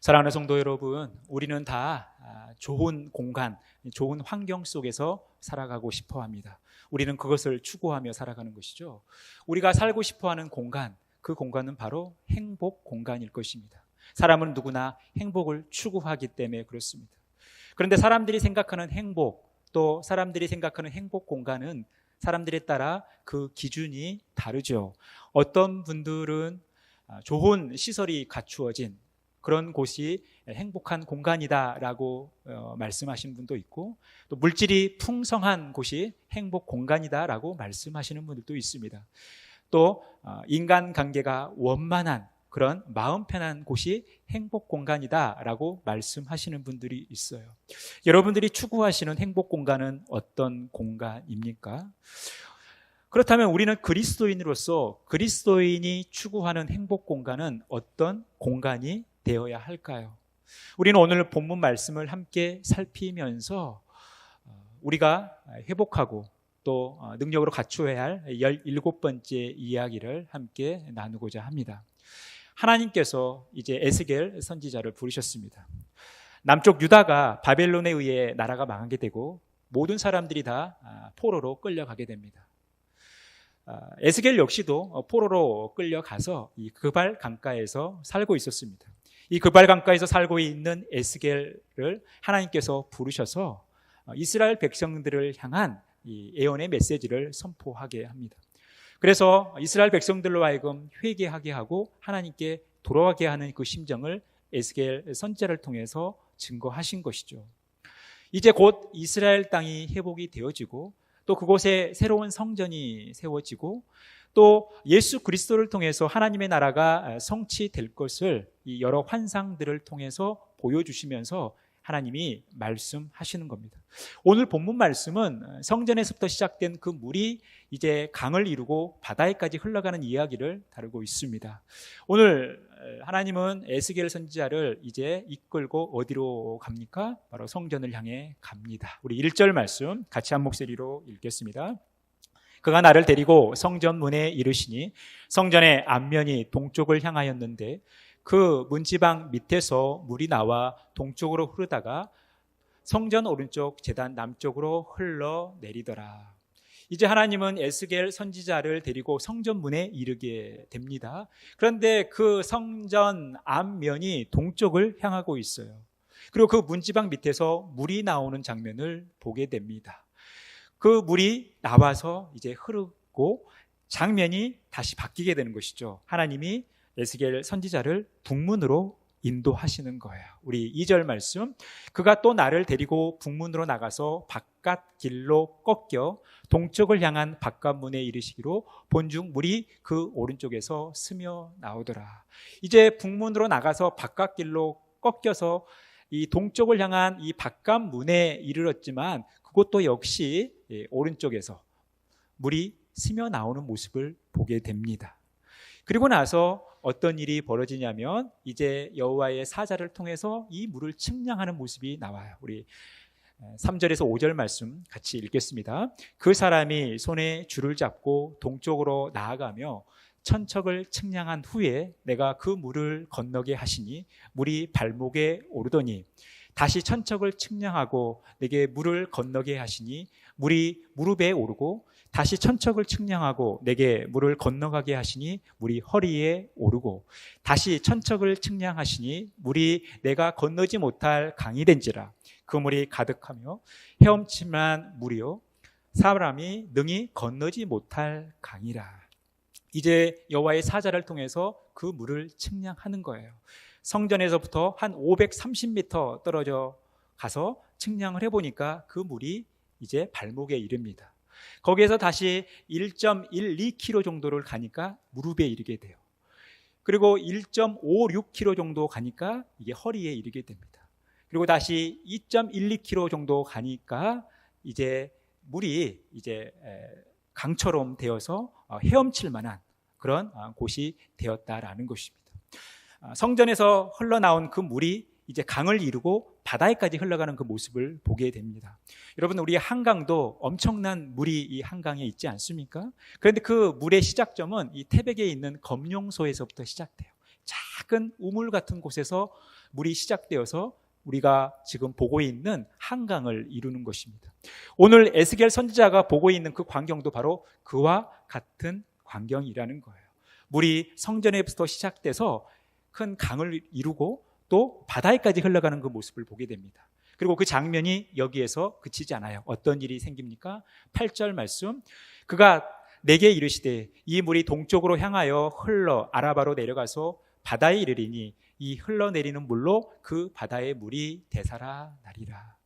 사랑하는 성도 여러분, 우리는 다 좋은 공간, 좋은 환경 속에서 살아가고 싶어 합니다. 우리는 그것을 추구하며 살아가는 것이죠. 우리가 살고 싶어 하는 공간, 그 공간은 바로 행복 공간일 것입니다. 사람은 누구나 행복을 추구하기 때문에 그렇습니다. 그런데 사람들이 생각하는 행복, 또 사람들이 생각하는 행복 공간은 사람들에 따라 그 기준이 다르죠. 어떤 분들은 좋은 시설이 갖추어진 그런 곳이 행복한 공간이다라고 말씀하시는 분도 있고, 또 물질이 풍성한 곳이 행복 공간이다라고 말씀하시는 분들도 있습니다. 또 인간관계가 원만한 그런 마음 편한 곳이 행복 공간이다라고 말씀하시는 분들이 있어요. 여러분들이 추구하시는 행복 공간은 어떤 공간입니까? 그렇다면 우리는 그리스도인으로서 그리스도인이 추구하는 행복 공간은 어떤 공간이 되어야 할까요? 우리는 오늘 본문 말씀을 함께 살피면서 우리가 회복하고 또 능력으로 갖추어야 할 17번째 이야기를 함께 나누고자 합니다. 하나님께서 이제 에스겔 선지자를 부르셨습니다. 남쪽 유다가 바벨론에 의해 나라가 망하게 되고 모든 사람들이 다 포로로 끌려가게 됩니다. 에스겔 역시도 포로로 끌려가서 이 그발 강가에서 살고 있었습니다. 이 그발 강가에서 살고 있는 에스겔을 하나님께서 부르셔서 이스라엘 백성들을 향한 이 예언의 메시지를 선포하게 합니다. 그래서 이스라엘 백성들로 하여금 회개하게 하고 하나님께 돌아가게 하는 그 심정을 에스겔 선지자를 통해서 증거하신 것이죠. 이제 곧 이스라엘 땅이 회복이 되어지고 또 그곳에 새로운 성전이 세워지고 또 예수 그리스도를 통해서 하나님의 나라가 성취될 것을 이 여러 환상들을 통해서 보여주시면서 하나님이 말씀하시는 겁니다. 오늘 본문 말씀은 성전에서부터 시작된 그 물이 이제 강을 이루고 바다에까지 흘러가는 이야기를 다루고 있습니다. 오늘 하나님은 에스겔 선지자를 이제 이끌고 어디로 갑니까? 바로 성전을 향해 갑니다. 우리 1절 말씀 같이 한 목소리로 읽겠습니다. 그가 나를 데리고 성전 문에 이르시니 성전의 앞면이 동쪽을 향하였는데 그 문지방 밑에서 물이 나와 동쪽으로 흐르다가 성전 오른쪽 제단 남쪽으로 흘러내리더라. 이제 하나님은 에스겔 선지자를 데리고 성전 문에 이르게 됩니다. 그런데 그 성전 앞면이 동쪽을 향하고 있어요. 그리고 그 문지방 밑에서 물이 나오는 장면을 보게 됩니다. 그 물이 나와서 이제 흐르고 장면이 다시 바뀌게 되는 것이죠. 하나님이 에스겔 선지자를 북문으로 인도하시는 거예요. 우리 2절 말씀, 그가 또 나를 데리고 북문으로 나가서 바깥 길로 꺾여 동쪽을 향한 바깥문에 이르시기로 본중 물이 그 오른쪽에서 스며 나오더라. 이제 북문으로 나가서 바깥 길로 꺾여서 이 동쪽을 향한 이 바깥문에 이르렀지만 그것도 역시 오른쪽에서 물이 스며 나오는 모습을 보게 됩니다. 그리고 나서 어떤 일이 벌어지냐면 이제 여호와의 사자를 통해서 이 물을 측량하는 모습이 나와요. 우리 3절에서 5절 말씀 같이 읽겠습니다. 그 사람이 손에 줄을 잡고 동쪽으로 나아가며 천척을 측량한 후에 내가 그 물을 건너게 하시니 물이 발목에 오르더니 다시 천척을 측량하고 내게 물을 건너게 하시니 물이 무릎에 오르고 다시 천척을 측량하고 내게 물을 건너가게 하시니 물이 허리에 오르고 다시 천척을 측량하시니 물이 내가 건너지 못할 강이 된지라. 그 물이 가득하며 헤엄침한 물이요 사람이 능히 건너지 못할 강이라. 이제 여호와의 사자를 통해서 그 물을 측량하는 거예요. 성전에서부터 한 530m 떨어져 가서 측량을 해보니까 그 물이 이제 발목에 이릅니다. 거기에서 다시 1.12km 정도를 가니까 무릎에 이르게 돼요. 그리고 1.56km 정도 가니까 이게 허리에 이르게 됩니다. 그리고 다시 2.12km 정도 가니까 이제 물이 이제 강처럼 되어서 헤엄칠 만한 그런 곳이 되었다라는 것입니다. 성전에서 흘러나온 그 물이 이제 강을 이루고 바다에까지 흘러가는 그 모습을 보게 됩니다. 여러분, 우리 한강도 엄청난 물이 이 한강에 있지 않습니까? 그런데 그 물의 시작점은 이 태백에 있는 검룡소에서부터 시작돼요. 작은 우물 같은 곳에서 물이 시작되어서 우리가 지금 보고 있는 한강을 이루는 것입니다. 오늘 에스겔 선지자가 보고 있는 그 광경도 바로 그와 같은 광경이라는 거예요. 물이 성전에부터 시작돼서 큰 강을 이루고 또 바다에까지 흘러가는 그 모습을 보게 됩니다. 그리고 그 장면이 여기에서 그치지 않아요. 어떤 일이 생깁니까? 8절 말씀, 그가 내게 이르시되 이 물이 동쪽으로 향하여 흘러 아라바로 내려가서 바다에 이르리니 이 흘러내리는 물로 그 바다의 물이 되살아나리라.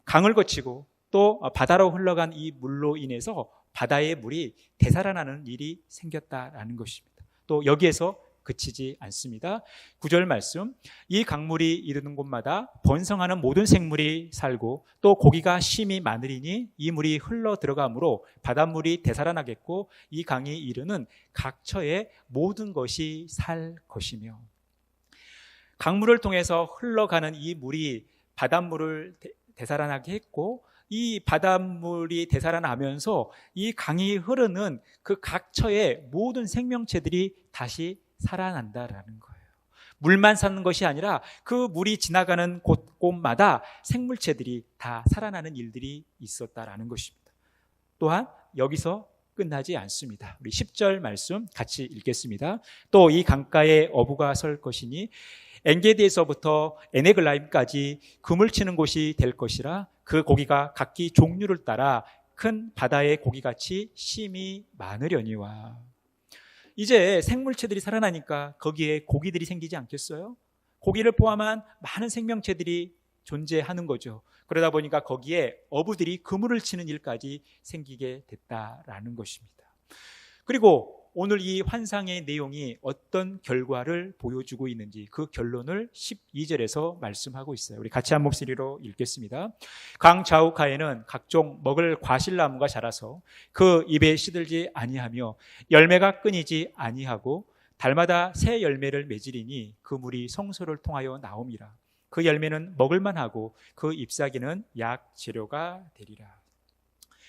강을 거치고 또 바다로 흘러간 이 물로 인해서 바다의 물이 되살아나는 일이 생겼다라는 것입니다. 또 여기에서 그치지 않습니다. 9절 말씀, 이 강물이 이르는 곳마다 번성하는 모든 생물이 살고 또 고기가 심히 많으리니 이 물이 흘러 들어가므로 바닷물이 되살아나겠고 이 강이 이르는 각처의 모든 것이 살 것이며. 강물을 통해서 흘러가는 이 물이 바닷물을 되살아나게 했고 이 바닷물이 되살아나면서 이 강이 흐르는 그 각처의 모든 생명체들이 다시 살아난다라는 거예요. 물만 사는 것이 아니라 그 물이 지나가는 곳곳마다 생물체들이 다 살아나는 일들이 있었다라는 것입니다. 또한 여기서 끝나지 않습니다. 우리 10절 말씀 같이 읽겠습니다. 또 이 강가에 어부가 설 것이니 엔게디에서부터 에네글라임까지 그물 치는 곳이 될 것이라 그 고기가 각기 종류를 따라 큰 바다의 고기같이 심히 많으려니와. 이제 생물체들이 살아나니까 거기에 고기들이 생기지 않겠어요? 고기를 포함한 많은 생명체들이 존재하는 거죠. 그러다 보니까 거기에 어부들이 그물을 치는 일까지 생기게 됐다라는 것입니다. 그리고 오늘 이 환상의 내용이 어떤 결과를 보여주고 있는지 그 결론을 12절에서 말씀하고 있어요. 우리 같이 한 목소리로 읽겠습니다. 강 좌우가에는 각종 먹을 과실나무가 자라서 그 입에 시들지 아니하며 열매가 끊이지 아니하고 달마다 새 열매를 맺으리니 그 물이 성소를 통하여 나옴이라. 그 열매는 먹을만하고 그 잎사귀는 약 재료가 되리라.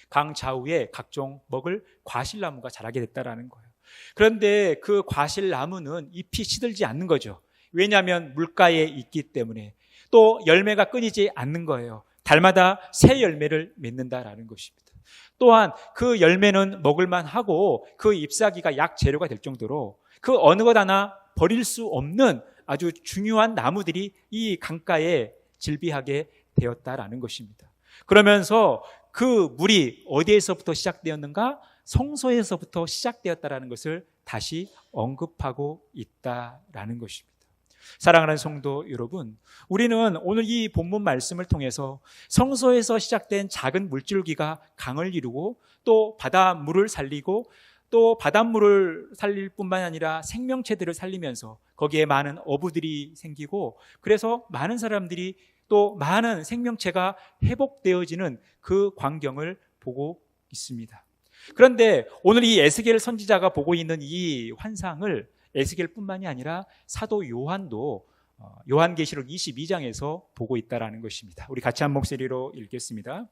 강 좌우에 각종 먹을 과실나무가 자라게 됐다라는 거예요. 그런데 그 과실나무는 잎이 시들지 않는 거죠. 왜냐하면 물가에 있기 때문에. 또 열매가 끊이지 않는 거예요. 달마다 새 열매를 맺는다라는 것입니다. 또한 그 열매는 먹을만 하고 그 잎사귀가 약 재료가 될 정도로 그 어느 것 하나 버릴 수 없는 아주 중요한 나무들이 이 강가에 질비하게 되었다라는 것입니다. 그러면서 그 물이 어디에서부터 시작되었는가? 성소에서부터 시작되었다라는 것을 다시 언급하고 있다라는 것입니다. 사랑하는 성도 여러분, 우리는 오늘 이 본문 말씀을 통해서 성소에서 시작된 작은 물줄기가 강을 이루고 또 바닷물을 살리고 또 바닷물을 살릴 뿐만 아니라 생명체들을 살리면서 거기에 많은 어부들이 생기고 그래서 많은 사람들이 또 많은 생명체가 회복되어지는 그 광경을 보고 있습니다. 그런데 오늘 이 에스겔 선지자가 보고 있는 이 환상을 에스겔뿐만이 아니라 사도 요한도 요한계시록 22장에서 보고 있다라는 것입니다. 우리 같이 한 목소리로 읽겠습니다.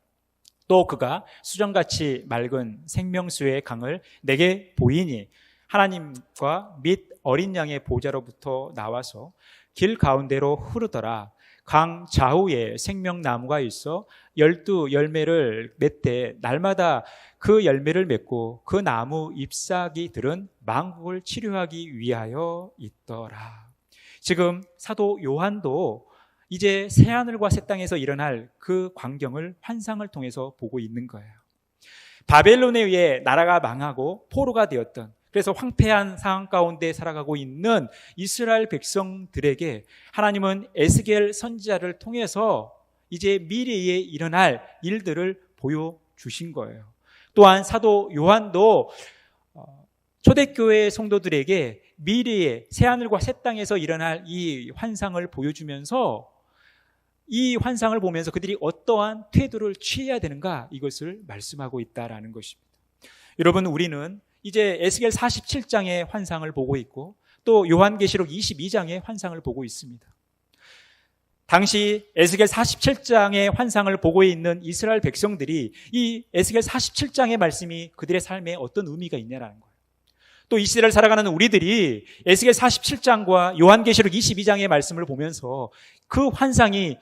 또 그가 수정같이 맑은 생명수의 강을 내게 보이니 하나님과 및 어린 양의 보좌로부터 나와서 길 가운데로 흐르더라. 강 좌우에 생명나무가 있어 12 열매를 맺되 날마다 그 열매를 맺고 그 나무 잎사귀들은 만국을 치료하기 위하여 있더라. 지금 사도 요한도 이제 새하늘과 새 땅에서 일어날 그 광경을 환상을 통해서 보고 있는 거예요. 바벨론에 의해 나라가 망하고 포로가 되었던, 그래서 황폐한 상황 가운데 살아가고 있는 이스라엘 백성들에게 하나님은 에스겔 선지자를 통해서 이제 미래에 일어날 일들을 보여주신 거예요. 또한 사도 요한도 초대교회 성도들에게 미래에 새하늘과 새 땅에서 일어날 이 환상을 보여주면서 이 환상을 보면서 그들이 어떠한 태도를 취해야 되는가, 이것을 말씀하고 있다라는 것입니다. 여러분, 우리는 이제 에스겔 47장의 환상을 보고 있고 또 요한계시록 22장의 환상을 보고 있습니다. 당시 에스겔 47장의 환상을 보고 있는 이스라엘 백성들이 이 에스겔 47장의 말씀이 그들의 삶에 어떤 의미가 있냐라는 거예요. 또 이 시대를 살아가는 우리들이 에스겔 47장과 요한계시록 22장의 말씀을 보면서 그 환상이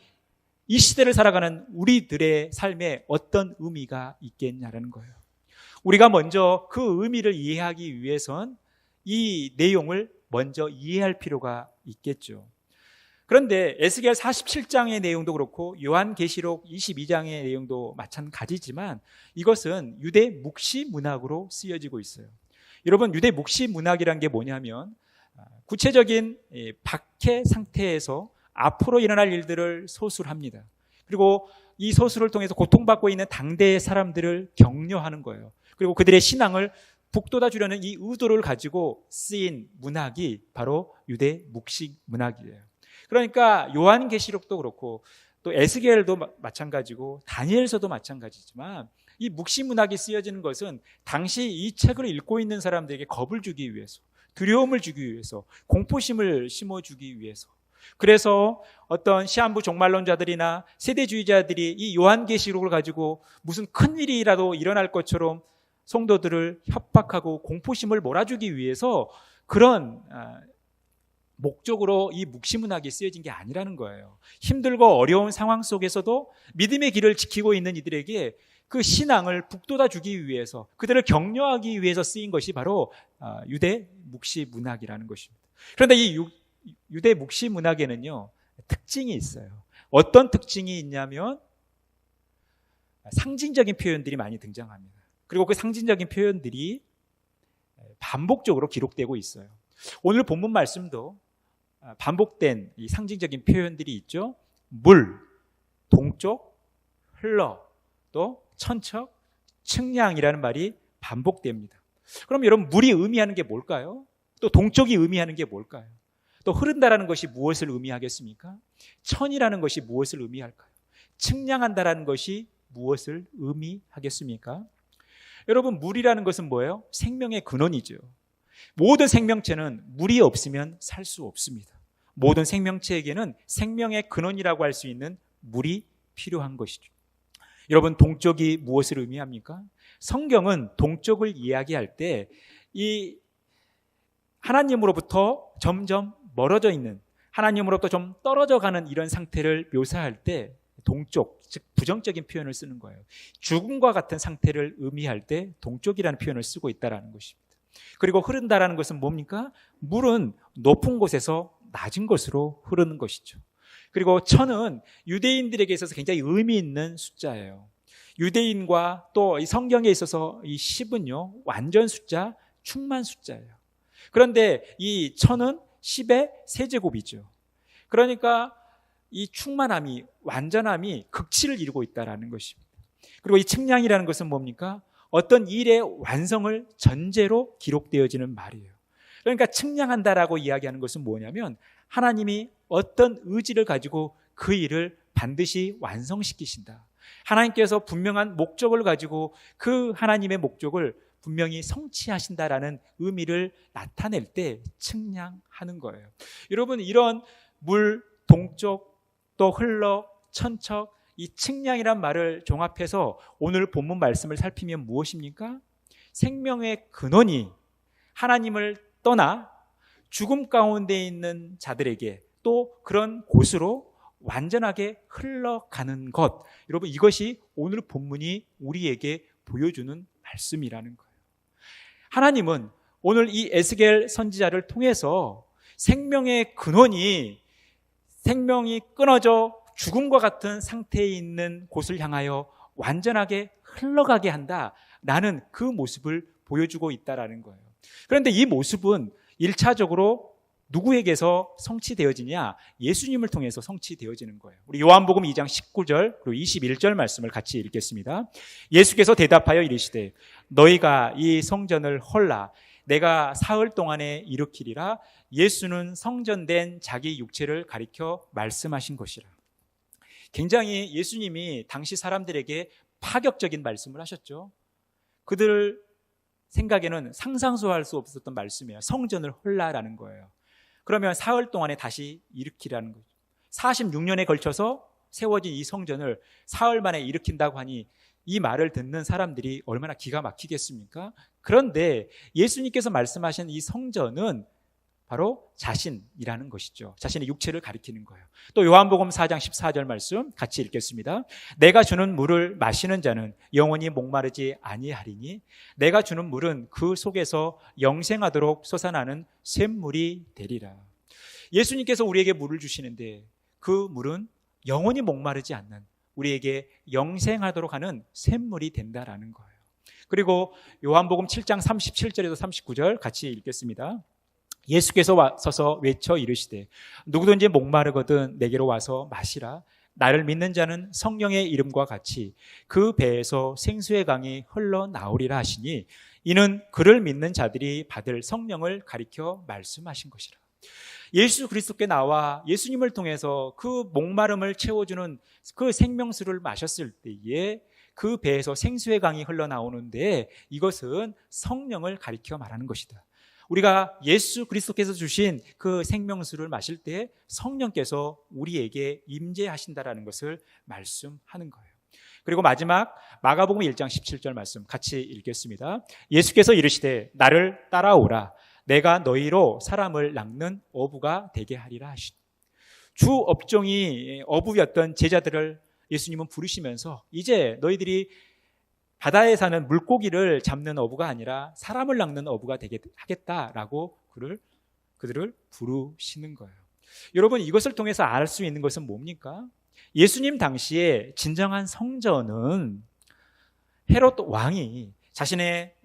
이 시대를 살아가는 우리들의 삶에 어떤 의미가 있겠냐라는 거예요. 우리가 먼저 그 의미를 이해하기 위해선 이 내용을 먼저 이해할 필요가 있겠죠. 그런데 에스겔 47장의 내용도 그렇고 요한계시록 22장의 내용도 마찬가지지만 이것은 유대 묵시 문학으로 쓰여지고 있어요. 여러분, 유대 묵시 문학이란 게 뭐냐면 구체적인 박해 상태에서 앞으로 일어날 일들을 소술합니다. 그리고 이 소술을 통해서 고통받고 있는 당대의 사람들을 격려하는 거예요. 그리고 그들의 신앙을 북돋아 주려는 이 의도를 가지고 쓰인 문학이 바로 유대 묵시 문학이에요. 그러니까 요한계시록도 그렇고 또 에스겔도 마찬가지고 다니엘서도 마찬가지지만 이 묵시 문학이 쓰여지는 것은 당시 이 책을 읽고 있는 사람들에게 겁을 주기 위해서, 두려움을 주기 위해서, 공포심을 심어주기 위해서, 그래서 어떤 시한부 종말론자들이나 세대주의자들이 이 요한계시록을 가지고 무슨 큰일이라도 일어날 것처럼 성도들을 협박하고 공포심을 몰아주기 위해서 그런 목적으로 이 묵시문학이 쓰여진 게 아니라는 거예요. 힘들고 어려운 상황 속에서도 믿음의 길을 지키고 있는 이들에게 그 신앙을 북돋아 주기 위해서, 그들을 격려하기 위해서 쓰인 것이 바로 유대 묵시문학이라는 것입니다. 그런데 이 유대 묵시문학에는요 특징이 있어요. 어떤 특징이 있냐면 상징적인 표현들이 많이 등장합니다. 그리고 그 상징적인 표현들이 반복적으로 기록되고 있어요. 오늘 본문 말씀도 반복된 이 상징적인 표현들이 있죠. 물, 동쪽, 흘러, 또 천척, 측량이라는 말이 반복됩니다. 그럼 여러분, 물이 의미하는 게 뭘까요? 또 동쪽이 의미하는 게 뭘까요? 또 흐른다라는 것이 무엇을 의미하겠습니까? 천이라는 것이 무엇을 의미할까요? 측량한다라는 것이 무엇을 의미하겠습니까? 여러분, 물이라는 것은 뭐예요? 생명의 근원이죠. 모든 생명체는 물이 없으면 살 수 없습니다. 모든 생명체에게는 생명의 근원이라고 할 수 있는 물이 필요한 것이죠. 여러분, 동쪽이 무엇을 의미합니까? 성경은 동쪽을 이야기할 때 이 하나님으로부터 점점 멀어져 있는, 하나님으로부터 좀 떨어져 가는 이런 상태를 묘사할 때 동쪽, 즉 부정적인 표현을 쓰는 거예요. 죽음과 같은 상태를 의미할 때 동쪽이라는 표현을 쓰고 있다는 것입니다. 그리고 흐른다라는 것은 뭡니까? 물은 높은 곳에서 낮은 곳으로 흐르는 것이죠. 그리고 천은 유대인들에게 있어서 굉장히 의미 있는 숫자예요. 유대인과 또 이 성경에 있어서 이 10은요 완전 숫자, 충만 숫자예요. 그런데 이 천은 10의 세제곱이죠. 그러니까 이 충만함이, 완전함이 극치를 이루고 있다는 것입니다. 그리고 이 측량이라는 것은 뭡니까? 어떤 일의 완성을 전제로 기록되어지는 말이에요. 그러니까 측량한다라고 이야기하는 것은 뭐냐면 하나님이 어떤 의지를 가지고 그 일을 반드시 완성시키신다. 하나님께서 분명한 목적을 가지고 그 하나님의 목적을 분명히 성취하신다라는 의미를 나타낼 때 측량하는 거예요. 여러분, 이런 물, 동쪽, 또 흘러, 천척, 이 측량이란 말을 종합해서 오늘 본문 말씀을 살피면 무엇입니까? 생명의 근원이 하나님을 떠나 죽음 가운데 있는 자들에게 또 그런 곳으로 완전하게 흘러가는 것. 여러분, 이것이 오늘 본문이 우리에게 보여주는 말씀이라는 거예요. 하나님은 오늘 이 에스겔 선지자를 통해서 생명의 근원이, 생명이 끊어져 죽음과 같은 상태에 있는 곳을 향하여 완전하게 흘러가게 한다라는 그 모습을 보여주고 있다는 거예요. 그런데 이 모습은 1차적으로 누구에게서 성취되어지냐? 예수님을 통해서 성취되어지는 거예요. 우리 요한복음 2장 19절 그리고 21절 말씀을 같이 읽겠습니다. 예수께서 대답하여 이르시되 너희가 이 성전을 헐라 내가 사흘 동안에 일으키리라. 예수는 성전된 자기 육체를 가리켜 말씀하신 것이라. 굉장히 예수님이 당시 사람들에게 파격적인 말씀을 하셨죠. 그들 생각에는 상상소할 수 없었던 말씀이에요. 성전을 헐라라는 거예요. 그러면 사흘 동안에 다시 일으키라는 거죠. 46년에 걸쳐서 세워진 이 성전을 사흘 만에 일으킨다고 하니 이 말을 듣는 사람들이 얼마나 기가 막히겠습니까? 그런데 예수님께서 말씀하신 이 성전은 바로 자신이라는 것이죠. 자신의 육체를 가리키는 거예요. 또 요한복음 4장 14절 말씀 같이 읽겠습니다. 내가 주는 물을 마시는 자는 영원히 목마르지 아니하리니 내가 주는 물은 그 속에서 영생하도록 솟아나는 샘물이 되리라. 예수님께서 우리에게 물을 주시는데 그 물은 영원히 목마르지 않는, 우리에게 영생하도록 하는 샘물이 된다라는 거예요. 그리고 요한복음 7장 37절에서 39절 같이 읽겠습니다. 예수께서 서서 외쳐 이르시되 누구든지 목마르거든 내게로 와서 마시라. 나를 믿는 자는 성령의 이름과 같이 그 배에서 생수의 강이 흘러나오리라 하시니 이는 그를 믿는 자들이 받을 성령을 가리켜 말씀하신 것이라. 예수 그리스도께 나와 예수님을 통해서 그 목마름을 채워주는 그 생명수를 마셨을 때에 그 배에서 생수의 강이 흘러나오는데 이것은 성령을 가리켜 말하는 것이다. 우리가 예수 그리스도께서 주신 그 생명수를 마실 때 성령께서 우리에게 임재하신다라는 것을 말씀하는 거예요. 그리고 마지막 마가복음 1장 17절 말씀 같이 읽겠습니다. 예수께서 이르시되 나를 따라오라. 내가 너희로 사람을 낚는 어부가 되게 하리라 하시니. 주 업종이 어부였던 제자들을 예수님은 부르시면서 이제 너희들이 바다에 사는 물고기를 잡는 어부가 아니라 사람을 낚는 어부가 되게 하겠다라고 그들을 부르시는 거예요. 여러분, 이것을 통해서 알 수 있는 것은 뭡니까? 예수님 당시에 진정한 성전은 헤롯 왕이 자신의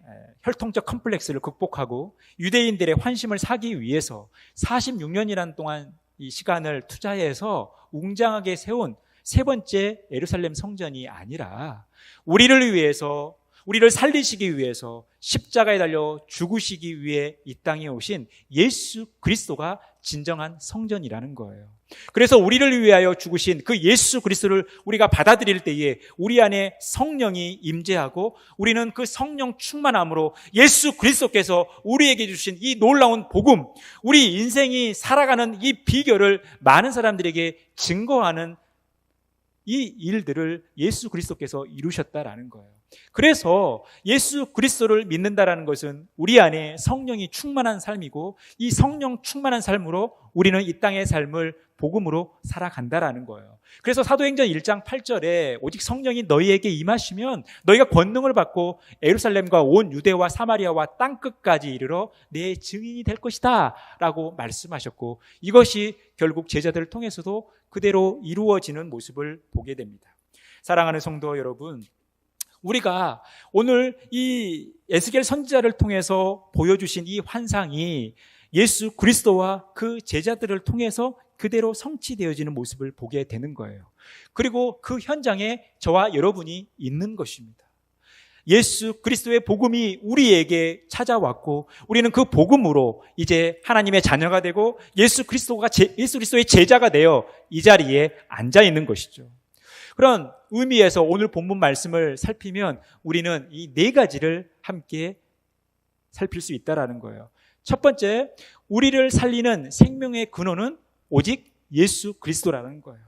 혈통적 컴플렉스를 극복하고 유대인들의 환심을 사기 위해서 46년이라는 동안 이 시간을 투자해서 웅장하게 세운 세 번째 예루살렘 성전이 아니라 우리를 위해서, 우리를 살리시기 위해서 십자가에 달려 죽으시기 위해 이 땅에 오신 예수 그리스도가 진정한 성전이라는 거예요. 그래서 우리를 위하여 죽으신 그 예수 그리스도를 우리가 받아들일 때에 우리 안에 성령이 임재하고 우리는 그 성령 충만함으로 예수 그리스도께서 우리에게 주신 이 놀라운 복음, 우리 인생이 살아가는 이 비결을 많은 사람들에게 증거하는 이 일들을 예수 그리스도께서 이루셨다라는 거예요. 그래서 예수 그리스도를 믿는다라는 것은 우리 안에 성령이 충만한 삶이고 이 성령 충만한 삶으로 우리는 이 땅의 삶을 복음으로 살아간다라는 거예요. 그래서 사도행전 1장 8절에 오직 성령이 너희에게 임하시면 너희가 권능을 받고 예루살렘과 온 유대와 사마리아와 땅끝까지 이르러 내 증인이 될 것이다 라고 말씀하셨고 이것이 결국 제자들을 통해서도 그대로 이루어지는 모습을 보게 됩니다. 사랑하는 성도 여러분, 우리가 오늘 이 에스겔 선지자를 통해서 보여주신 이 환상이 예수 그리스도와 그 제자들을 통해서 그대로 성취되어지는 모습을 보게 되는 거예요. 그리고 그 현장에 저와 여러분이 있는 것입니다. 예수 그리스도의 복음이 우리에게 찾아왔고 우리는 그 복음으로 이제 하나님의 자녀가 되고 예수 그리스도의 제자가 되어 이 자리에 앉아 있는 것이죠. 그런 의미에서 오늘 본문 말씀을 살피면 우리는 이 네 가지를 함께 살필 수 있다라는 거예요. 첫 번째, 우리를 살리는 생명의 근원은 오직 예수 그리스도라는 거예요.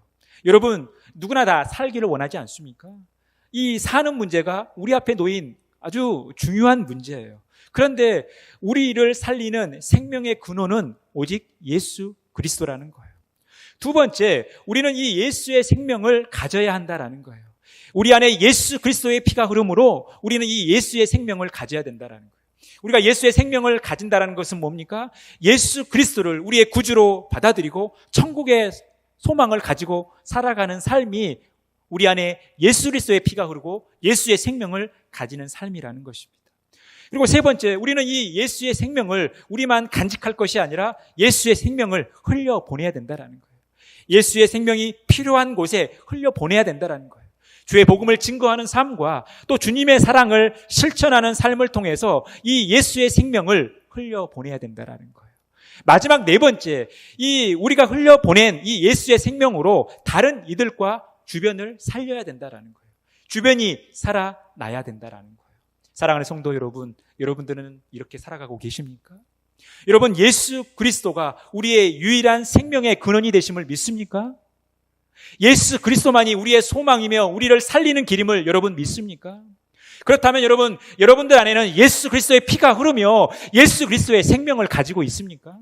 여러분, 누구나 다 살기를 원하지 않습니까? 이 사는 문제가 우리 앞에 놓인 아주 중요한 문제예요. 그런데 우리를 살리는 생명의 근원은 오직 예수 그리스도라는 거예요. 두 번째, 우리는 이 예수의 생명을 가져야 한다라는 거예요. 우리 안에 예수 그리스도의 피가 흐름으로 우리는 이 예수의 생명을 가져야 된다라는 거예요. 우리가 예수의 생명을 가진다라는 것은 뭡니까? 예수 그리스도를 우리의 구주로 받아들이고 천국의 소망을 가지고 살아가는 삶이 우리 안에 예수 그리스도의 피가 흐르고 예수의 생명을 가지는 삶이라는 것입니다. 그리고 세 번째, 우리는 이 예수의 생명을 우리만 간직할 것이 아니라 예수의 생명을 흘려보내야 된다는 거예요. 예수의 생명이 필요한 곳에 흘려보내야 된다는 거예요. 주의 복음을 증거하는 삶과 또 주님의 사랑을 실천하는 삶을 통해서 이 예수의 생명을 흘려보내야 된다는 거예요. 마지막 네 번째, 이 우리가 흘려보낸 이 예수의 생명으로 다른 이들과 주변을 살려야 된다는 거예요. 주변이 살아나야 된다는 거예요. 사랑하는 성도 여러분, 여러분들은 이렇게 살아가고 계십니까? 여러분, 예수 그리스도가 우리의 유일한 생명의 근원이 되심을 믿습니까? 예수 그리스도만이 우리의 소망이며 우리를 살리는 길임을 여러분 믿습니까? 그렇다면 여러분들 안에는 예수 그리스도의 피가 흐르며 예수 그리스도의 생명을 가지고 있습니까?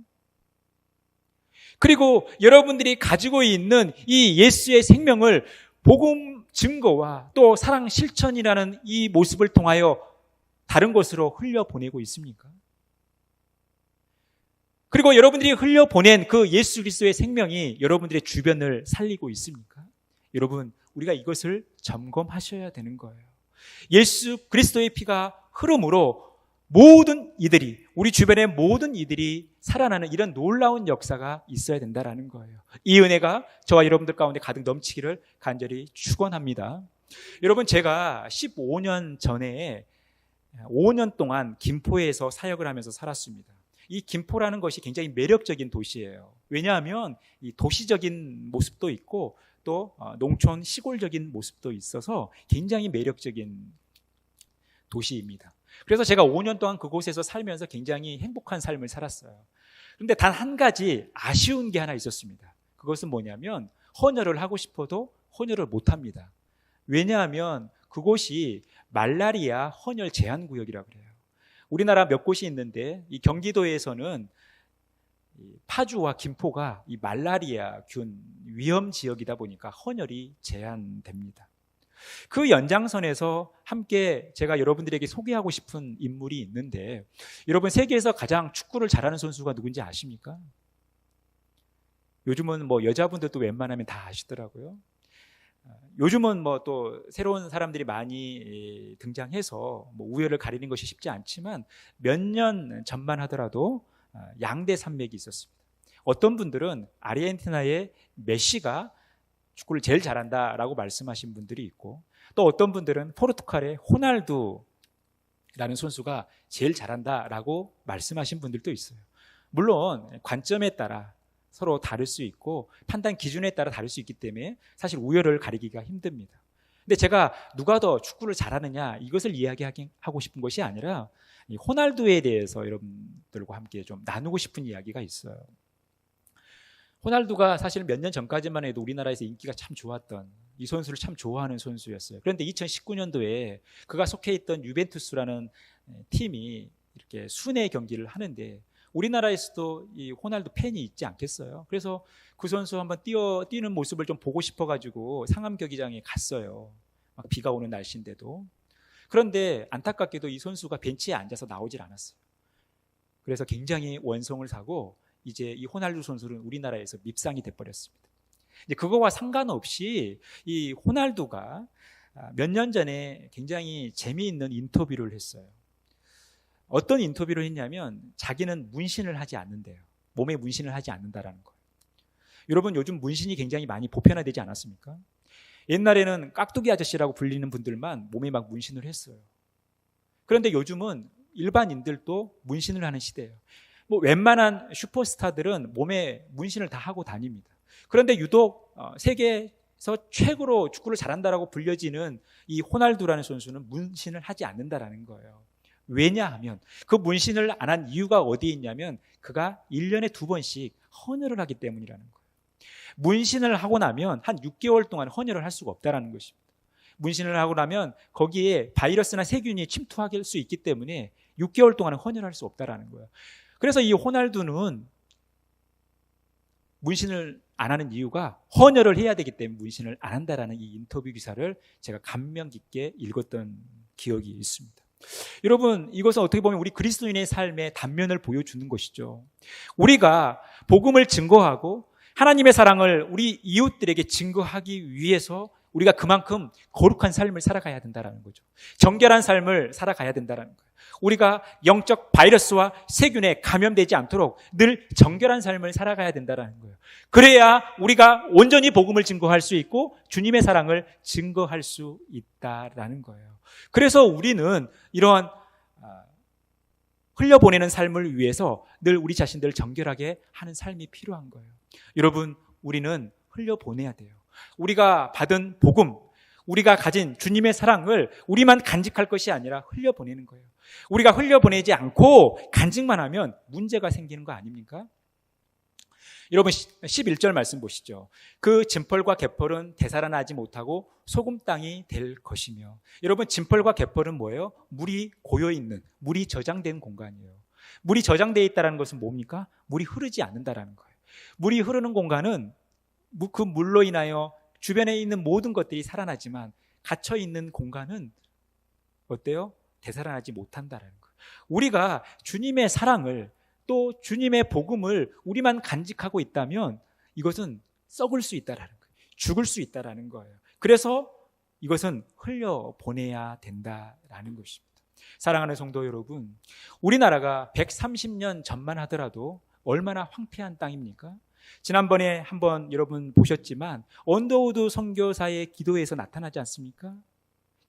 그리고 여러분들이 가지고 있는 이 예수의 생명을 복음 증거와 또 사랑 실천이라는 이 모습을 통하여 다른 곳으로 흘려보내고 있습니까? 그리고 여러분들이 흘려보낸 그 예수 그리스도의 생명이 여러분들의 주변을 살리고 있습니까? 여러분, 우리가 이것을 점검하셔야 되는 거예요. 예수 그리스도의 피가 흐름으로 모든 이들이, 우리 주변의 모든 이들이 살아나는 이런 놀라운 역사가 있어야 된다는 거예요. 이 은혜가 저와 여러분들 가운데 가득 넘치기를 간절히 축원합니다. 여러분, 제가 15년 전에 5년 동안 김포에서 사역을 하면서 살았습니다. 이 김포라는 것이 굉장히 매력적인 도시예요. 왜냐하면 이 도시적인 모습도 있고 또 농촌 시골적인 모습도 있어서 굉장히 매력적인 도시입니다. 그래서 제가 5년 동안 그곳에서 살면서 굉장히 행복한 삶을 살았어요. 그런데 단 한 가지 아쉬운 게 하나 있었습니다. 그것은 뭐냐면 헌혈을 하고 싶어도 헌혈을 못합니다. 왜냐하면 그곳이 말라리아 헌혈 제한 구역이라고 그래요. 우리나라 몇 곳이 있는데 이 경기도에서는 파주와 김포가 이 말라리아균 위험 지역이다 보니까 헌혈이 제한됩니다. 그 연장선에서 함께 제가 여러분들에게 소개하고 싶은 인물이 있는데, 여러분 세계에서 가장 축구를 잘하는 선수가 누군지 아십니까? 요즘은 뭐 여자분들도 웬만하면 다 아시더라고요. 요즘은 뭐 또 새로운 사람들이 많이 등장해서 뭐 우열을 가리는 것이 쉽지 않지만 몇 년 전만 하더라도 양대 산맥이 있었습니다. 어떤 분들은 아르헨티나의 메시가 축구를 제일 잘한다라고 말씀하신 분들이 있고, 또 어떤 분들은 포르투갈의 호날두라는 선수가 제일 잘한다라고 말씀하신 분들도 있어요. 물론 관점에 따라 서로 다를 수 있고 판단 기준에 따라 다를 수 있기 때문에 사실 우열을 가리기가 힘듭니다. 근데 제가 누가 더 축구를 잘하느냐 이것을 이야기하고 싶은 것이 아니라 이 호날두에 대해서 여러분들과 함께 좀 나누고 싶은 이야기가 있어요. 호날두가 사실 몇 년 전까지만 해도 우리나라에서 인기가 참 좋았던, 이 선수를 참 좋아하는 선수였어요. 그런데 2019년도에 그가 속해 있던 유벤투스라는 팀이 이렇게 순회 경기를 하는데 우리나라에서도 이 호날두 팬이 있지 않겠어요? 그래서 그 선수 한번 뛰는 모습을 좀 보고 싶어가지고 상암 경기장에 갔어요. 막 비가 오는 날씨인데도. 그런데 안타깝게도 이 선수가 벤치에 앉아서 나오질 않았어요. 그래서 굉장히 원성을 사고 이제 이 호날두 선수는 우리나라에서 밉상이 돼버렸습니다. 이제 그거와 상관없이 이 호날두가 몇 년 전에 굉장히 재미있는 인터뷰를 했어요. 어떤 인터뷰를 했냐면 자기는 문신을 하지 않는데요. 몸에 문신을 하지 않는다라는 거예요. 여러분 요즘 문신이 굉장히 많이 보편화되지 않았습니까? 옛날에는 깍두기 아저씨라고 불리는 분들만 몸에 막 문신을 했어요. 그런데 요즘은 일반인들도 문신을 하는 시대예요. 뭐 웬만한 슈퍼스타들은 몸에 문신을 다 하고 다닙니다. 그런데 유독 세계에서 최고로 축구를 잘한다라고 불려지는 이 호날두라는 선수는 문신을 하지 않는다라는 거예요. 왜냐하면 그 문신을 안 한 이유가 어디에 있냐면 그가 1년에 2번씩 헌혈을 하기 때문이라는 거예요. 문신을 하고 나면 한 6개월 동안 헌혈을 할 수가 없다는 것입니다. 문신을 하고 나면 거기에 바이러스나 세균이 침투할 수 있기 때문에 6개월 동안은 헌혈할 수 없다는 거예요. 그래서 이 호날두는 문신을 안 하는 이유가 헌혈을 해야 되기 때문에 문신을 안 한다라는 이 인터뷰 기사를 제가 감명 깊게 읽었던 기억이 있습니다. 여러분, 이것은 어떻게 보면 우리 그리스도인의 삶의 단면을 보여주는 것이죠. 우리가 복음을 증거하고 하나님의 사랑을 우리 이웃들에게 증거하기 위해서 우리가 그만큼 거룩한 삶을 살아가야 된다는 거죠. 정결한 삶을 살아가야 된다는 거예요. 우리가 영적 바이러스와 세균에 감염되지 않도록 늘 정결한 삶을 살아가야 된다는 거예요. 그래야 우리가 온전히 복음을 증거할 수 있고 주님의 사랑을 증거할 수 있다라는 거예요. 그래서 우리는 이러한 흘려보내는 삶을 위해서 늘 우리 자신들을 정결하게 하는 삶이 필요한 거예요. 여러분, 우리는 흘려보내야 돼요. 우리가 받은 복음, 우리가 가진 주님의 사랑을 우리만 간직할 것이 아니라 흘려보내는 거예요. 우리가 흘려보내지 않고 간직만 하면 문제가 생기는 거 아닙니까? 여러분 11절 말씀 보시죠. 그 진펄과 개펄은 되살아나지 못하고 소금 땅이 될 것이며. 여러분 진펄과 개펄은 뭐예요? 물이 고여있는, 물이 저장된 공간이에요. 물이 저장되어 있다는 것은 뭡니까? 물이 흐르지 않는다는 거예요. 물이 흐르는 공간은 그 물로 인하여 주변에 있는 모든 것들이 살아나지만 갇혀있는 공간은 어때요? 되살아나지 못한다는 거예요. 우리가 주님의 사랑을 또 주님의 복음을 우리만 간직하고 있다면 이것은 썩을 수 있다는 거예요. 죽을 수 있다는 거예요. 그래서 이것은 흘려보내야 된다라는 것입니다. 사랑하는 성도 여러분, 우리나라가 130년 전만 하더라도 얼마나 황폐한 땅입니까? 지난번에 한번 여러분 보셨지만 언더우드 선교사의 기도에서 나타나지 않습니까?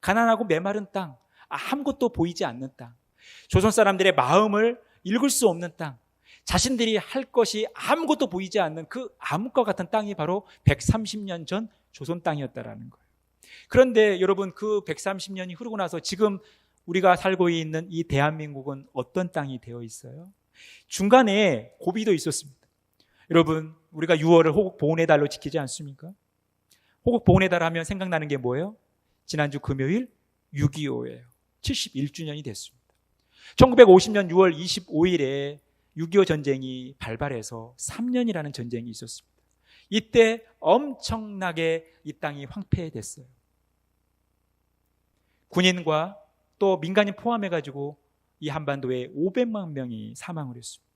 가난하고 메마른 땅, 아무것도 보이지 않는 땅, 조선 사람들의 마음을 읽을 수 없는 땅, 자신들이 할 것이 아무것도 보이지 않는 그 암흑과 같은 땅이 바로 130년 전 조선 땅이었다라는 거예요. 그런데 여러분 그 130년이 흐르고 나서 지금 우리가 살고 있는 이 대한민국은 어떤 땅이 되어 있어요? 중간에 고비도 있었습니다. 여러분 우리가 6월을 호국 보훈의 달로 지키지 않습니까? 호국 보훈의 달 하면 생각나는 게 뭐예요? 지난주 금요일 6.25예요. 71주년이 됐습니다. 1950년 6월 25일에 6.25 전쟁이 발발해서 3년이라는 전쟁이 있었습니다. 이때 엄청나게 이 땅이 황폐됐어요. 군인과 또 민간인 포함해가지고 이 한반도에 500만 명이 사망을 했습니다.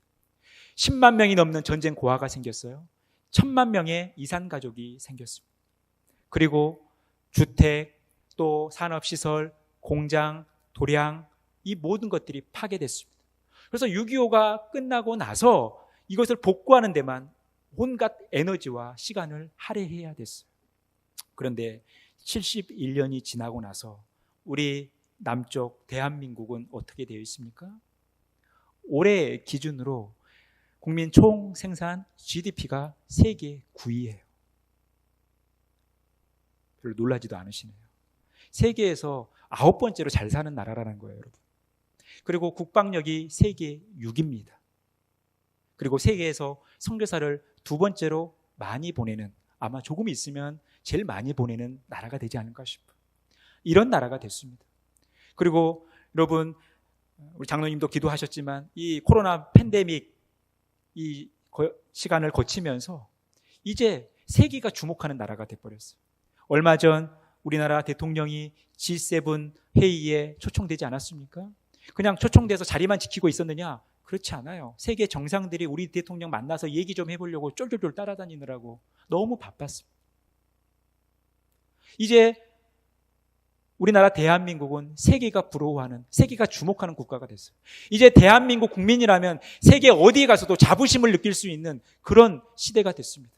10만 명이 넘는 전쟁 고아가 생겼어요. 1000만 명의 이산 가족이 생겼습니다. 그리고 주택, 또 산업시설, 공장, 도량, 이 모든 것들이 파괴됐습니다. 그래서 6.25가 끝나고 나서 이것을 복구하는 데만 온갖 에너지와 시간을 할애해야 됐어요. 그런데 71년이 지나고 나서 우리 남쪽 대한민국은 어떻게 되어 있습니까? 올해 기준으로 국민 총 생산 GDP가 세계 9위예요. 별로 놀라지도 않으시네요. 세계에서 9번째로 잘 사는 나라라는 거예요, 여러분. 그리고 국방력이 세계 6위입니다. 그리고 세계에서 선교사를 2번째로 많이 보내는, 아마 조금 있으면 제일 많이 보내는 나라가 되지 않을까 싶어요. 이런 나라가 됐습니다. 그리고 여러분 우리 장로님도 기도하셨지만 이 코로나 팬데믹 이 시간을 거치면서 이제 세계가 주목하는 나라가 돼버렸어요. 얼마 전 우리나라 대통령이 G7 회의에 초청되지 않았습니까? 그냥 초청돼서 자리만 지키고 있었느냐? 그렇지 않아요. 세계 정상들이 우리 대통령 만나서 얘기 좀 해보려고 쫄쫄쫄 따라다니느라고 너무 바빴습니다. 이제 우리나라 대한민국은 세계가 부러워하는, 세계가 주목하는 국가가 됐어요. 이제 대한민국 국민이라면 세계 어디에 가서도 자부심을 느낄 수 있는 그런 시대가 됐습니다.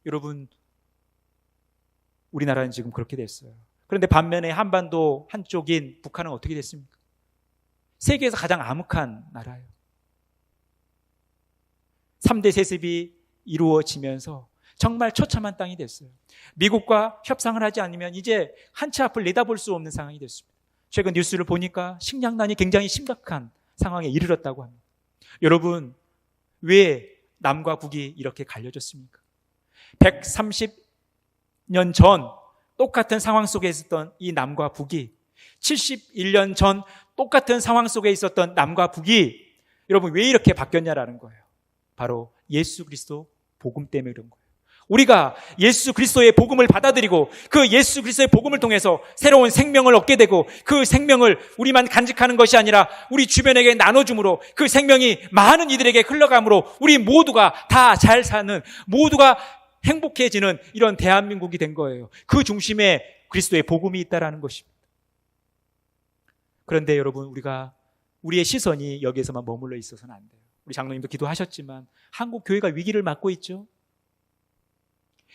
여러분, 우리나라는 지금 그렇게 됐어요. 그런데 반면에 한반도 한쪽인 북한은 어떻게 됐습니까? 세계에서 가장 암흑한 나라예요. 3대 세습이 이루어지면서 정말 처참한 땅이 됐어요. 미국과 협상을 하지 않으면 이제 한 치 앞을 내다볼 수 없는 상황이 됐습니다. 최근 뉴스를 보니까 식량난이 굉장히 심각한 상황에 이르렀다고 합니다. 여러분, 왜 남과 북이 이렇게 갈려졌습니까? 130년 전 똑같은 상황 속에 있었던 이 남과 북이 71년 전 똑같은 상황 속에 있었던 남과 북이 여러분 왜 이렇게 바뀌었냐라는 거예요. 바로 예수 그리스도 복음 때문에 그런 거예요. 우리가 예수 그리스도의 복음을 받아들이고 그 예수 그리스도의 복음을 통해서 새로운 생명을 얻게 되고 그 생명을 우리만 간직하는 것이 아니라 우리 주변에게 나눠줌으로 그 생명이 많은 이들에게 흘러감으로 우리 모두가 다 잘 사는, 모두가 행복해지는 이런 대한민국이 된 거예요. 그 중심에 그리스도의 복음이 있다라는 것입니다. 그런데 여러분, 우리의 시선이 여기에서만 머물러 있어서는 안 돼요. 우리 장로님도 기도하셨지만 한국 교회가 위기를 맞고 있죠.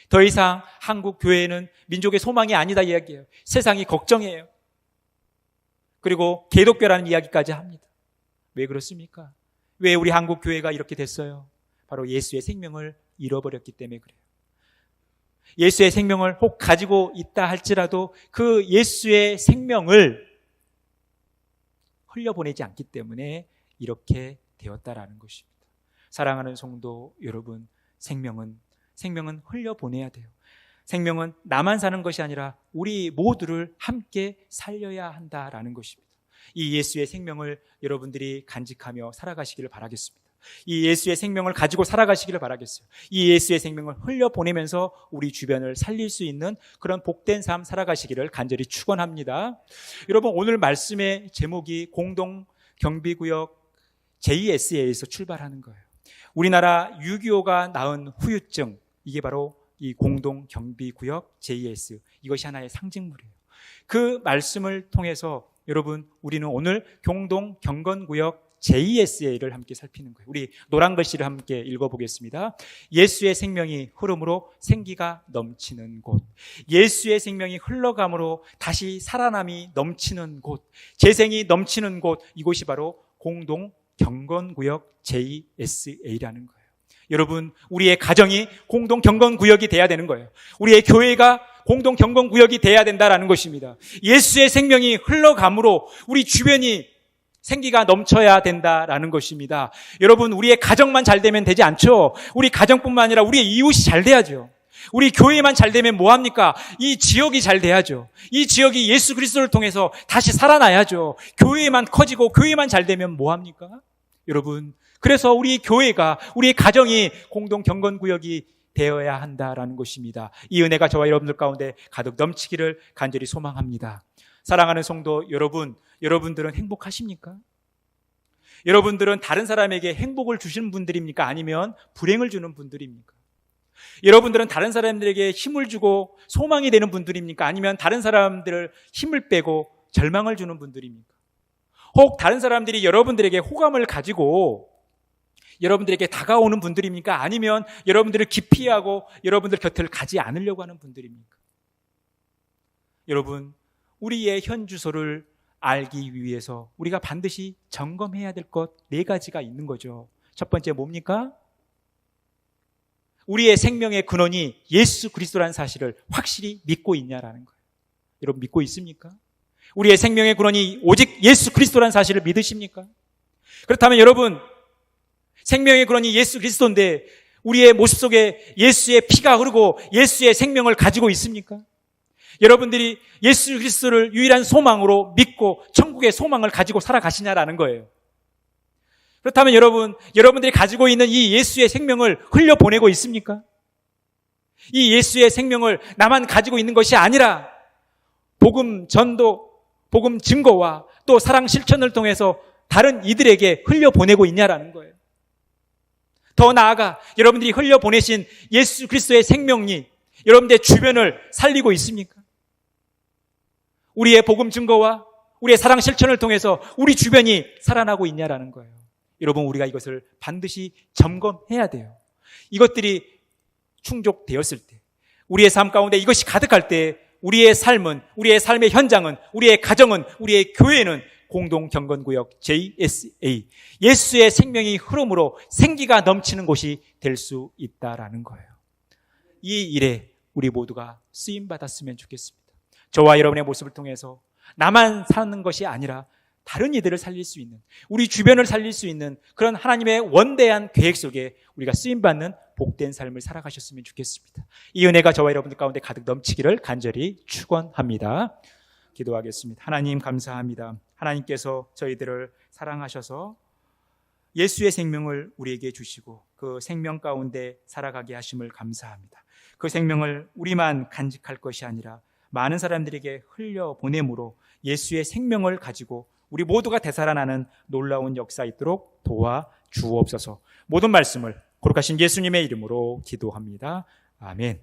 더 이상 한국 교회는 민족의 소망이 아니다 이야기해요. 세상이 걱정해요. 그리고 개독교라는 이야기까지 합니다. 왜 그렇습니까? 왜 우리 한국 교회가 이렇게 됐어요? 바로 예수의 생명을 잃어버렸기 때문에 그래요. 예수의 생명을 혹 가지고 있다 할지라도 그 예수의 생명을 흘려보내지 않기 때문에 이렇게 되었다라는 것입니다. 사랑하는 성도 여러분, 생명은 흘려보내야 돼요. 생명은 나만 사는 것이 아니라 우리 모두를 함께 살려야 한다라는 것입니다. 이 예수의 생명을 여러분들이 간직하며 살아가시기를 바라겠습니다. 이 예수의 생명을 가지고 살아가시기를 바라겠어요. 이 예수의 생명을 흘려보내면서 우리 주변을 살릴 수 있는 그런 복된 삶 살아가시기를 간절히 축원합니다. 여러분, 오늘 말씀의 제목이 공동경비구역 JSA에서 출발하는 거예요. 우리나라 6.25가 낳은 후유증, 이게 바로 이 공동경비구역 JS, 이것이 하나의 상징물이에요. 그 말씀을 통해서 여러분, 우리는 오늘 공동경건구역 JSA를 함께 살피는 거예요. 우리 노란 글씨를 함께 읽어보겠습니다. 예수의 생명이 흐름으로 생기가 넘치는 곳, 예수의 생명이 흘러감으로 다시 살아남이 넘치는 곳, 재생이 넘치는 곳, 이곳이 바로 공동경건구역 JSA라는 거예요. 여러분, 우리의 가정이 공동경건구역이 돼야 되는 거예요. 우리의 교회가 공동경건구역이 돼야 된다는 것입니다. 예수의 생명이 흘러감으로 우리 주변이 생기가 넘쳐야 된다라는 것입니다. 여러분, 우리의 가정만 잘 되면 되지 않죠. 우리 가정뿐만 아니라 우리의 이웃이 잘 돼야죠. 우리 교회만 잘 되면 뭐합니까? 이 지역이 잘 돼야죠. 이 지역이 예수 그리스도를 통해서 다시 살아나야죠. 교회만 커지고 교회만 잘 되면 뭐합니까? 여러분, 그래서 우리 교회가, 우리의 가정이 공동경건구역이 되어야 한다라는 것입니다. 이 은혜가 저와 여러분들 가운데 가득 넘치기를 간절히 소망합니다. 사랑하는 성도 여러분, 여러분들은 행복하십니까? 여러분들은 다른 사람에게 행복을 주시는 분들입니까? 아니면 불행을 주는 분들입니까? 여러분들은 다른 사람들에게 힘을 주고 소망이 되는 분들입니까? 아니면 다른 사람들을 힘을 빼고 절망을 주는 분들입니까? 혹 다른 사람들이 여러분들에게 호감을 가지고 여러분들에게 다가오는 분들입니까? 아니면 여러분들을 기피하고 여러분들 곁을 가지 않으려고 하는 분들입니까? 여러분, 우리의 현 주소를 알기 위해서 우리가 반드시 점검해야 될 것 4가지가 있는 거죠. 첫 번째 뭡니까? 우리의 생명의 근원이 예수 그리스도라는 사실을 확실히 믿고 있냐라는 거예요. 여러분, 믿고 있습니까? 우리의 생명의 근원이 오직 예수 그리스도라는 사실을 믿으십니까? 그렇다면 여러분, 생명의 근원이 예수 그리스도인데 우리의 모습 속에 예수의 피가 흐르고 예수의 생명을 가지고 있습니까? 여러분들이 예수 그리스도를 유일한 소망으로 믿고 천국의 소망을 가지고 살아가시냐라는 거예요. 그렇다면 여러분들이 가지고 있는 이 예수의 생명을 흘려보내고 있습니까? 이 예수의 생명을 나만 가지고 있는 것이 아니라 복음 전도, 복음 증거와 또 사랑 실천을 통해서 다른 이들에게 흘려보내고 있냐라는 거예요. 더 나아가 여러분들이 흘려보내신 예수 그리스도의 생명이 여러분들의 주변을 살리고 있습니까? 우리의 복음 증거와 우리의 사랑 실천을 통해서 우리 주변이 살아나고 있냐라는 거예요. 여러분, 우리가 이것을 반드시 점검해야 돼요. 이것들이 충족되었을 때, 우리의 삶 가운데 이것이 가득할 때 우리의 삶은, 우리의 삶의 현장은, 우리의 가정은, 우리의 교회는 공동경건구역 JSA, 예수의 생명이 흐름으로 생기가 넘치는 곳이 될 수 있다라는 거예요. 이 일에 우리 모두가 쓰임받았으면 좋겠습니다. 저와 여러분의 모습을 통해서 나만 사는 것이 아니라 다른 이들을 살릴 수 있는, 우리 주변을 살릴 수 있는 그런 하나님의 원대한 계획 속에 우리가 쓰임받는 복된 삶을 살아가셨으면 좋겠습니다. 이 은혜가 저와 여러분들 가운데 가득 넘치기를 간절히 축원합니다. 기도하겠습니다. 하나님, 감사합니다. 하나님께서 저희들을 사랑하셔서 예수의 생명을 우리에게 주시고 그 생명 가운데 살아가게 하심을 감사합니다. 그 생명을 우리만 간직할 것이 아니라 많은 사람들에게 흘려보내므로 예수의 생명을 가지고 우리 모두가 되살아나는 놀라운 역사 있도록 도와주옵소서. 모든 말씀을 거룩하신 예수님의 이름으로 기도합니다. 아멘.